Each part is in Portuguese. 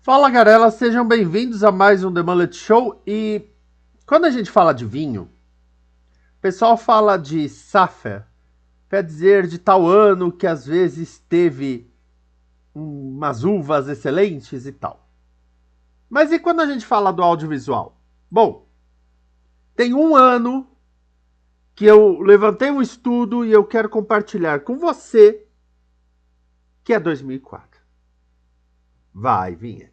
Fala, galera, sejam bem-vindos a mais um The Mullet Show. E quando a gente fala de vinho, o pessoal fala de safra, quer dizer de tal ano que às vezes teve umas uvas excelentes e tal. Mas e quando a gente fala do audiovisual? Bom, tem um ano que eu levantei um estudo e eu quero compartilhar com você, que é 2004. Vai, vinheta.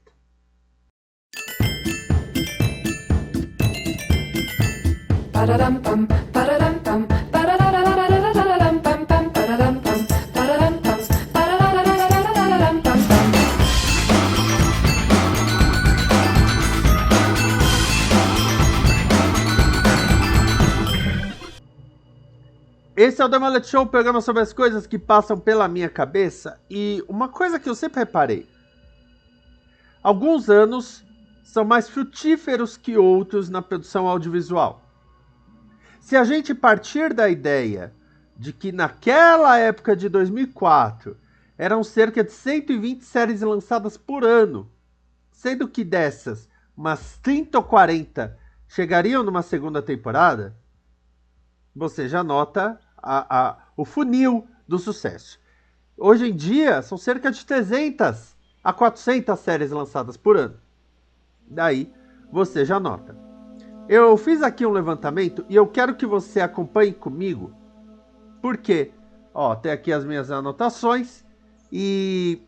Esse é o The Mullet Show, programa sobre as coisas que passam pela minha cabeça. E uma coisa que eu sempre reparei: alguns anos são mais frutíferos que outros na produção audiovisual. Se a gente partir da ideia de que naquela época de 2004 eram cerca de 120 séries lançadas por ano, sendo que dessas umas 30 ou 40 chegariam numa segunda temporada, você já nota o funil do sucesso. Hoje em dia são cerca de 300 a 400 séries lançadas por ano. Daí você já nota. Eu fiz aqui um levantamento e eu quero que você acompanhe comigo, porque tem aqui as minhas anotações e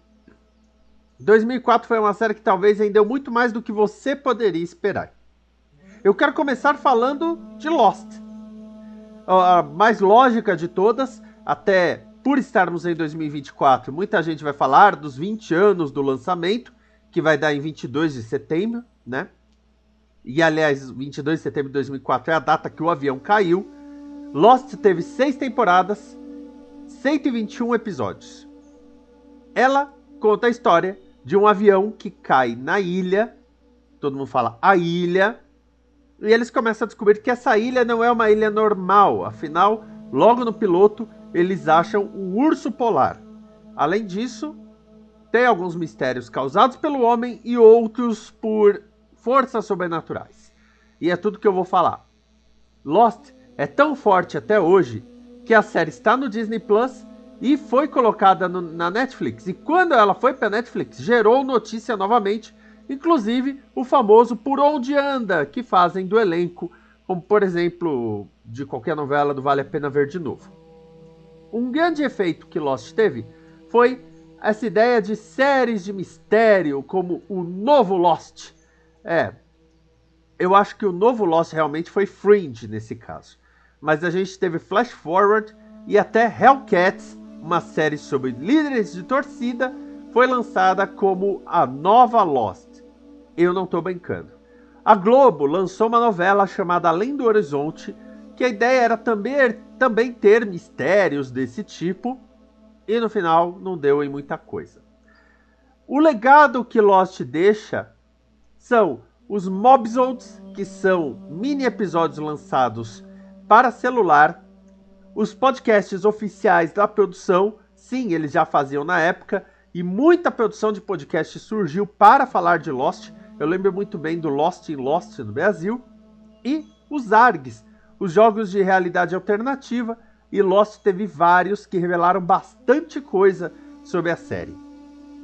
2004 foi uma série que talvez rendeu muito mais do que você poderia esperar. Eu quero começar falando de Lost, a mais lógica de todas, até por estarmos em 2024, muita gente vai falar dos 20 anos do lançamento, que vai dar em 22 de setembro, né? E, aliás, 22 de setembro de 2004 é a data que o avião caiu. Lost teve 6 temporadas, 121 episódios. Ela conta a história de um avião que cai na ilha, todo mundo fala a ilha, e eles começam a descobrir que essa ilha não é uma ilha normal. Afinal, logo no piloto, eles acham um urso polar. Além disso, tem alguns mistérios causados pelo homem e outros por forças sobrenaturais. E é tudo que eu vou falar. Lost é tão forte até hoje que a série está no Disney Plus e foi colocada na Netflix. E quando ela foi para a Netflix, gerou notícia novamente, inclusive o famoso Por Onde Anda, que fazem do elenco, como por exemplo, de qualquer novela do Vale a Pena Ver de Novo. Um grande efeito que Lost teve foi essa ideia de séries de mistério, como o novo Lost. Eu acho que o novo Lost realmente foi Fringe nesse caso. Mas a gente teve Flash Forward e até Hellcats, uma série sobre líderes de torcida, foi lançada como a nova Lost. Eu não estou brincando. A Globo lançou uma novela chamada Além do Horizonte, que a ideia era também ter mistérios desse tipo, e no final não deu em muita coisa. O legado que Lost deixa são os Mobisodes, que são mini episódios lançados para celular, os podcasts oficiais da produção, sim, eles já faziam na época, e muita produção de podcast surgiu para falar de Lost. Eu lembro muito bem do Lost in Lost no Brasil, e os ARGs, os jogos de realidade alternativa, e Lost teve vários que revelaram bastante coisa sobre a série.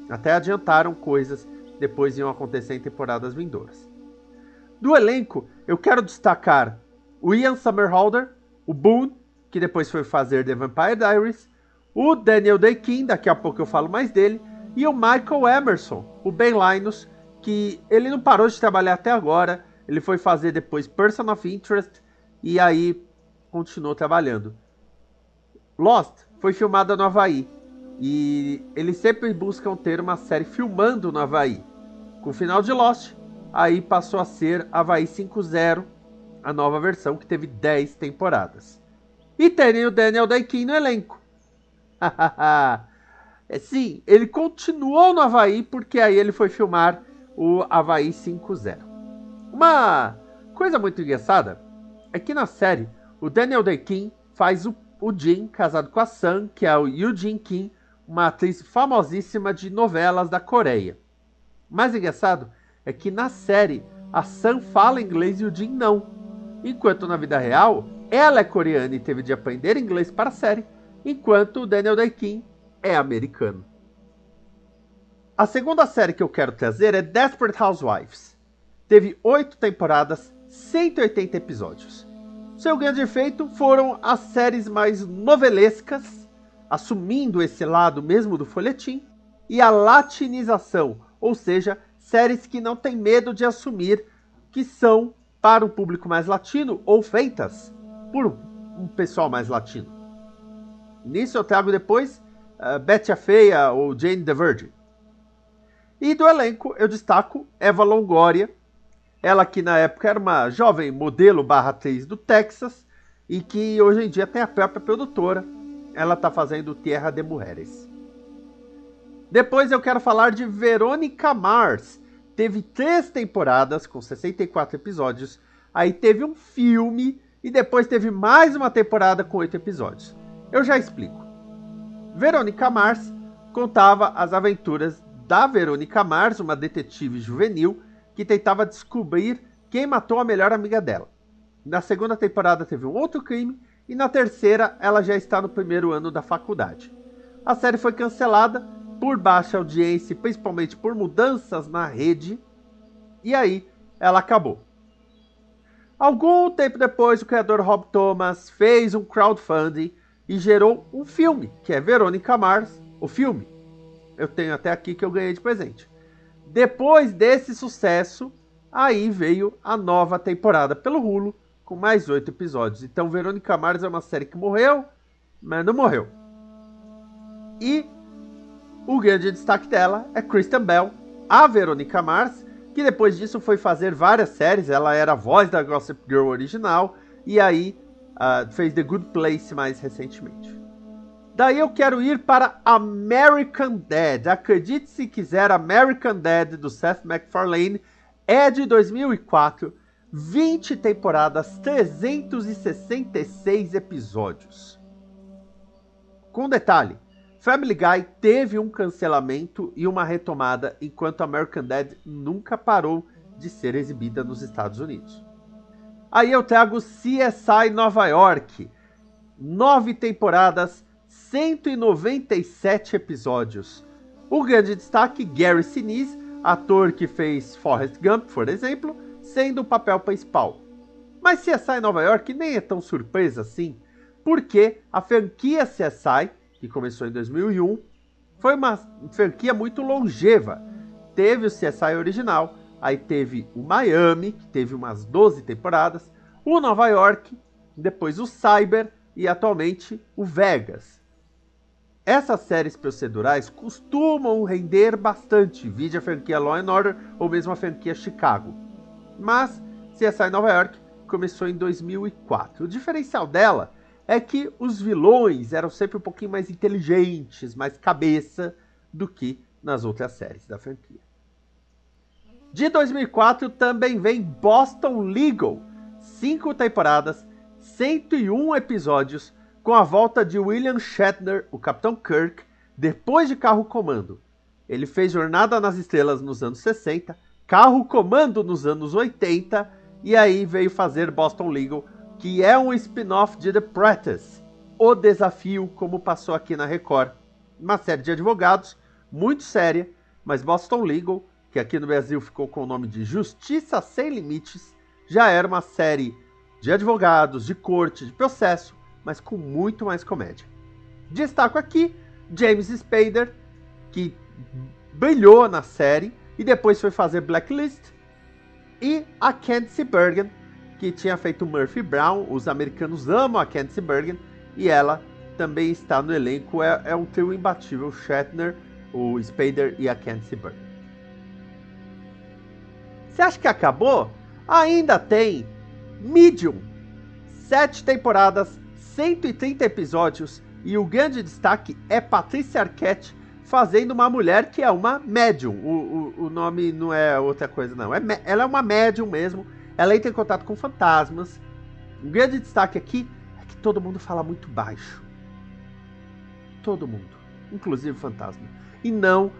Até adiantaram coisas que depois iam acontecer em temporadas vindouras. Do elenco, eu quero destacar o Ian Somerhalder, o Boone, que depois foi fazer The Vampire Diaries, o Daniel Day-Kim, daqui a pouco eu falo mais dele, e o Michael Emerson, o Ben Linus, que ele não parou de trabalhar até agora, ele foi fazer depois Person of Interest, e aí continuou trabalhando. Lost foi filmada no Havaí, e eles sempre buscam ter uma série filmando no Havaí. Com o final de Lost, aí passou a ser Havaí 5.0, a nova versão que teve 10 temporadas. E tem o Daniel Day-Kim no elenco. Sim, ele continuou no Havaí porque aí ele foi filmar o Havaí 5.0. Uma coisa muito engraçada é que na série o Daniel Day-Kim faz o Jin, casado com a Sun, que é o Yoo Jin Kim, uma atriz famosíssima de novelas da Coreia. O mais engraçado é que na série a Sam fala inglês e o Jin não, enquanto na vida real ela é coreana e teve de aprender inglês para a série, enquanto o Daniel Day-Kim é americano. A segunda série que eu quero trazer é Desperate Housewives. Teve 8 temporadas, 180 episódios. Seu grande feito foram as séries mais novelescas, assumindo esse lado mesmo do folhetim, e a latinização, ou seja, séries que não têm medo de assumir que são para um público mais latino ou feitas por um pessoal mais latino. Nisso eu trago depois Betty a Feia ou Jane the Virgin. E do elenco eu destaco Eva Longoria, ela que na época era uma jovem modelo / atriz do Texas e que hoje em dia tem a própria produtora. Ela está fazendo Tierra de Mujeres. Depois eu quero falar de Veronica Mars. Teve 3 temporadas com 64 episódios. Aí teve um filme e depois teve mais uma temporada com 8 episódios. Eu já explico. Veronica Mars contava as aventuras da Veronica Mars, uma detetive juvenil que tentava descobrir quem matou a melhor amiga dela. Na segunda temporada teve um outro crime e na terceira ela já está no primeiro ano da faculdade. A série foi cancelada por baixa audiência, principalmente por mudanças na rede, e aí ela acabou. Algum tempo depois, o criador Rob Thomas fez um crowdfunding e gerou um filme, que é Veronica Mars, o filme. Eu tenho até aqui que eu ganhei de presente. Depois desse sucesso, aí veio a nova temporada pelo Hulu, com mais 8 episódios. Então, Veronica Mars é uma série que morreu, mas não morreu. E o grande destaque dela é Kristen Bell, a Veronica Mars, que depois disso foi fazer várias séries. Ela era a voz da Gossip Girl original e aí fez The Good Place mais recentemente. Daí eu quero ir para American Dad. Acredite se quiser, American Dad do Seth MacFarlane é de 2004, 20 temporadas, 366 episódios. Com detalhe, Family Guy teve um cancelamento e uma retomada, enquanto American Dad nunca parou de ser exibida nos Estados Unidos. Aí eu trago CSI Nova York, 9 temporadas, 197 episódios. O grande destaque, Gary Sinise, ator que fez Forrest Gump, por exemplo, sendo o papel principal. Mas CSI Nova York nem é tão surpresa assim, porque a franquia CSI, que começou em 2001, foi uma franquia muito longeva. Teve o CSI original, aí teve o Miami, que teve umas 12 temporadas, o Nova York, depois o Cyber e atualmente o Vegas. Essas séries procedurais costumam render bastante, vide a franquia Law & Order ou mesmo a franquia Chicago. Mas CSI Nova York começou em 2004. O diferencial dela é que os vilões eram sempre um pouquinho mais inteligentes, mais cabeça do que nas outras séries da franquia. De 2004 também vem Boston Legal, 5 temporadas, 101 episódios, com a volta de William Shatner, o Capitão Kirk, depois de Carro Comando. Ele fez Jornada nas Estrelas nos anos 60, Carro Comando nos anos 80, e aí veio fazer Boston Legal, que é um spin-off de The Apprentice, O Desafio, como passou aqui na Record. Uma série de advogados, muito séria, mas Boston Legal, que aqui no Brasil ficou com o nome de Justiça Sem Limites, já era uma série de advogados, de corte, de processo, mas com muito mais comédia. Destaco aqui James Spader, que brilhou na série e depois foi fazer Blacklist, e a Candice Bergen, que tinha feito Murphy Brown. Os americanos amam a Candice Bergen e ela também está no elenco. É um trio imbatível, Shatner, o Spader e a Candice Bergen. Você acha que acabou? Ainda tem Medium, 7 temporadas, 130 episódios, e o grande destaque é Patricia Arquette fazendo uma mulher que é uma médium. O nome não é outra coisa não, ela é uma médium mesmo, ela entra em contato com fantasmas. O grande destaque aqui é que todo mundo fala muito baixo. Todo mundo, inclusive o fantasma. E não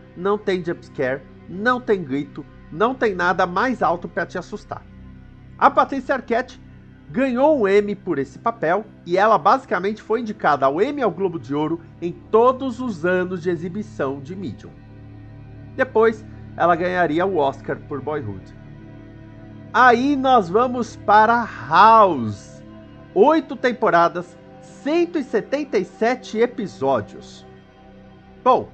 tem jumpscare, não tem grito, não tem nada mais alto para te assustar. A Patricia Arquette ganhou um Emmy por esse papel e ela basicamente foi indicada ao Emmy e ao Globo de Ouro em todos os anos de exibição de Medium. Depois, ela ganharia o Oscar por Boyhood. Aí nós vamos para House. 8 temporadas, 177 episódios. Bom,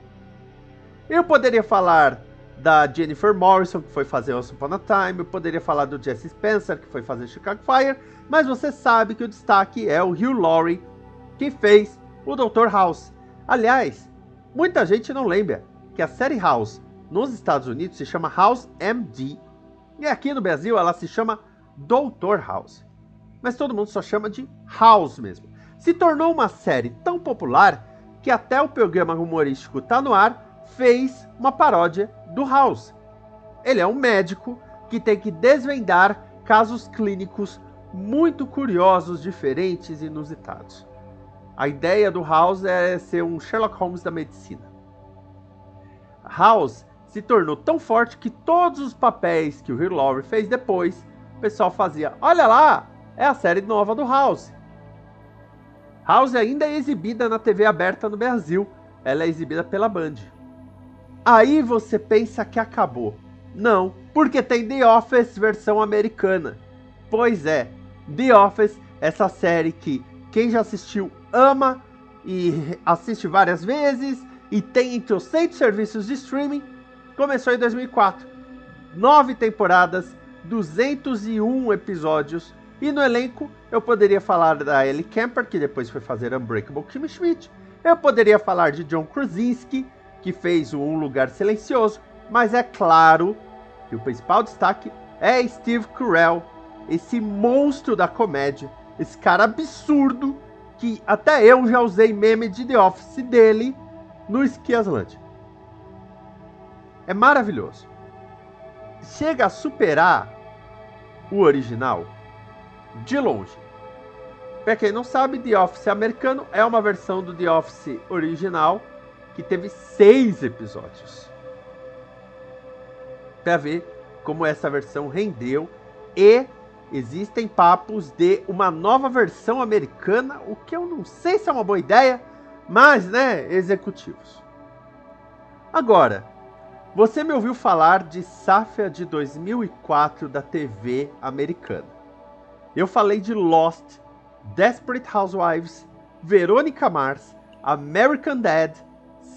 eu poderia falar da Jennifer Morrison, que foi fazer Once Upon a Time, eu poderia falar do Jesse Spencer, que foi fazer Chicago Fire, mas você sabe que o destaque é o Hugh Laurie, que fez o Dr. House. Aliás, muita gente não lembra que a série House nos Estados Unidos se chama House MD, e aqui no Brasil ela se chama Dr. House. Mas todo mundo só chama de House mesmo. Se tornou uma série tão popular que até o programa humorístico Tá No Ar fez uma paródia do House. Ele é um médico que tem que desvendar casos clínicos muito curiosos, diferentes e inusitados. A ideia do House é ser um Sherlock Holmes da medicina. House se tornou tão forte que todos os papéis que o Hugh Laurie fez depois, o pessoal fazia: olha lá, é a série nova do House. House ainda é exibida na TV aberta no Brasil. Ela é exibida pela Band. Aí você pensa que acabou. Não, porque tem The Office versão americana. Pois é, The Office, essa série que quem já assistiu ama e assiste várias vezes e tem entre os 100 serviços de streaming, começou em 2004. 9 temporadas, 201 episódios. E no elenco, eu poderia falar da Ellie Kemper, que depois foi fazer Unbreakable Kimmy Schmidt. Eu poderia falar de John Krasinski, que fez o Um Lugar Silencioso. Mas é claro que o principal destaque é Steve Carell, esse monstro da comédia, esse cara absurdo, que até eu já usei meme de The Office dele no Esquiaslândia. É maravilhoso. Chega a superar o original de longe. Pra quem não sabe, The Office americano é uma versão do The Office original que teve 6 episódios. Pra ver como essa versão rendeu. E existem papos de uma nova versão americana, o que eu não sei se é uma boa ideia, mas, né, executivos. Agora, você me ouviu falar de Safra de 2004 da TV americana. Eu falei de Lost, Desperate Housewives, Veronica Mars, American Dad,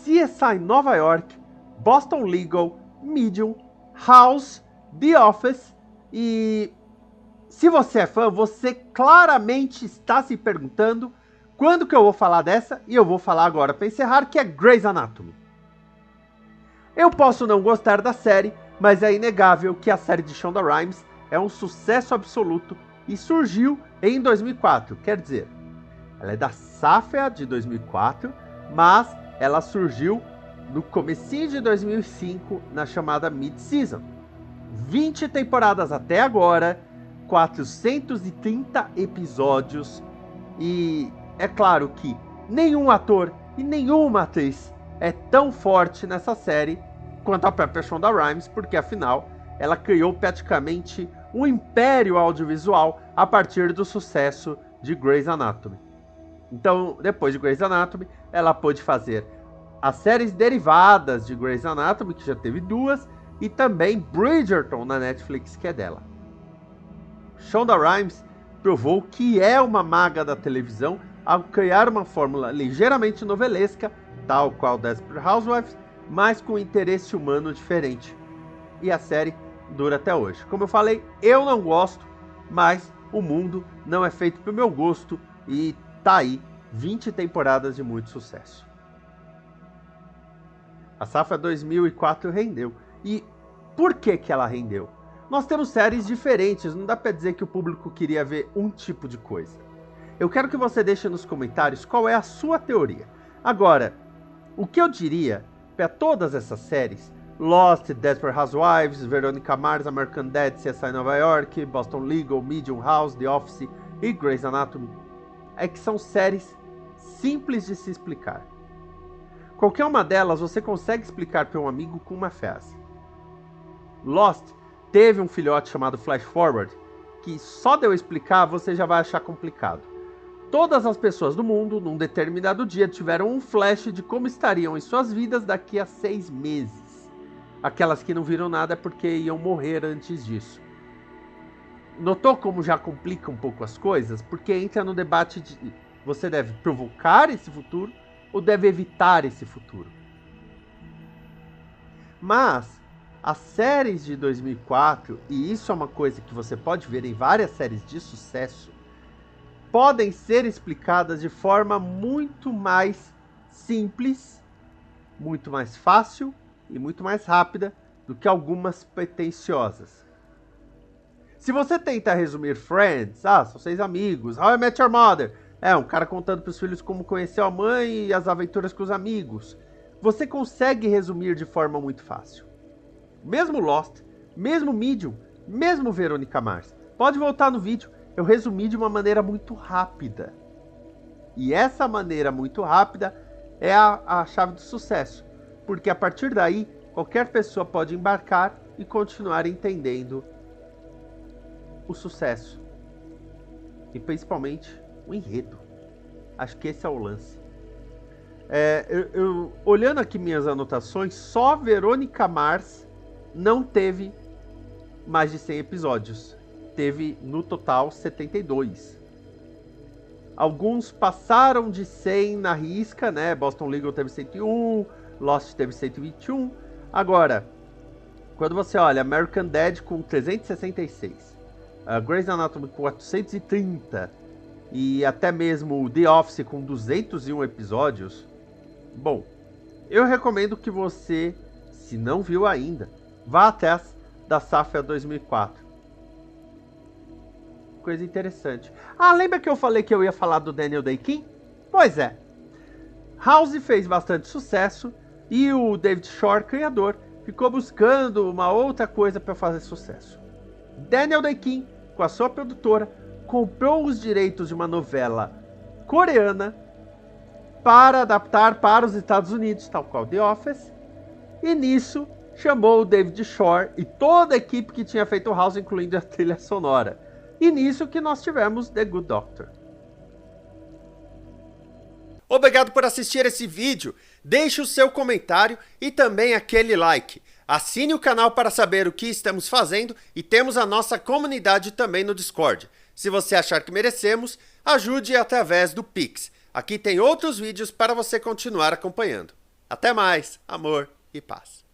CSI Nova York, Boston Legal, Medium, House, The Office e... se você é fã, você claramente está se perguntando quando que eu vou falar dessa, e eu vou falar agora para encerrar, que é Grey's Anatomy. Eu posso não gostar da série, mas é inegável que a série de Shonda Rhimes é um sucesso absoluto e surgiu em 2004. Quer dizer, ela é da safra de 2004, mas ela surgiu no comecinho de 2005 na chamada Mid-Season. 20 temporadas até agora, 430 episódios e é claro que nenhum ator e nenhuma atriz é tão forte nessa série quanto a própria Shonda Rhimes, porque afinal ela criou praticamente um império audiovisual a partir do sucesso de Grey's Anatomy. Então, depois de Grey's Anatomy, ela pôde fazer as séries derivadas de Grey's Anatomy, que já teve 2, e também Bridgerton na Netflix, que é dela. Shonda Rhimes provou que é uma maga da televisão ao criar uma fórmula ligeiramente novelesca, tal qual Desperate Housewives, mas com interesse humano diferente. E a série dura até hoje. Como eu falei, eu não gosto, mas o mundo não é feito pro meu gosto e tá aí 20 temporadas de muito sucesso. A safra 2004 rendeu. E por que que ela rendeu? Nós temos séries diferentes, não dá pra dizer que o público queria ver um tipo de coisa. Eu quero que você deixe nos comentários qual é a sua teoria. Agora, o que eu diria para todas essas séries, Lost, Desperate Housewives, Veronica Mars, American Dad, CSI Nova York, Boston Legal, Medium, House, The Office e Grey's Anatomy, é que são séries simples de se explicar. Qualquer uma delas você consegue explicar para um amigo com uma frase. Lost teve um filhote chamado Flash Forward, que só de eu explicar você já vai achar complicado. Todas as pessoas do mundo, num determinado dia, tiveram um flash de como estariam em suas vidas daqui a 6 meses. Aquelas que não viram nada é porque iam morrer antes disso. Notou como já complica um pouco as coisas? Porque entra no debate de você deve provocar esse futuro ou deve evitar esse futuro. Mas as séries de 2004, e isso é uma coisa que você pode ver em várias séries de sucesso, podem ser explicadas de forma muito mais simples, muito mais fácil e muito mais rápida do que algumas pretensiosas. Se você tenta resumir Friends, são 6 amigos, How I Met Your Mother, um cara contando para os filhos como conheceu a mãe e as aventuras com os amigos, você consegue resumir de forma muito fácil. Mesmo Lost, mesmo Medium, mesmo Verônica Mars. Pode voltar no vídeo, eu resumi de uma maneira muito rápida. E essa maneira muito rápida é a chave do sucesso, porque a partir daí, qualquer pessoa pode embarcar e continuar entendendo o sucesso. E principalmente o enredo. Acho que esse é o lance. Olhando aqui minhas anotações, só Verônica Mars não teve mais de 100 episódios. Teve no total 72. Alguns passaram de 100 na risca, né? Boston Legal teve 101, Lost teve 121. Agora, quando você olha American Dad com 366, Grey's Anatomy com 430 e até mesmo The Office com 201 episódios, bom, eu recomendo que você, se não viu ainda, vá até as da Safra 2004. Coisa interessante. Lembra que eu falei que eu ia falar do Daniel Day-Kim? Pois é. House fez bastante sucesso e o David Shore, criador, ficou buscando uma outra coisa para fazer sucesso. Daniel Day-Kim, com a sua produtora, comprou os direitos de uma novela coreana para adaptar para os Estados Unidos, tal qual The Office, e nisso chamou o David Shore e toda a equipe que tinha feito o House, incluindo a trilha sonora. E nisso que nós tivemos The Good Doctor. Obrigado por assistir esse vídeo. Deixe o seu comentário e também aquele like. Assine o canal para saber o que estamos fazendo e temos a nossa comunidade também no Discord. Se você achar que merecemos, ajude através do Pix. Aqui tem outros vídeos para você continuar acompanhando. Até mais, amor e paz.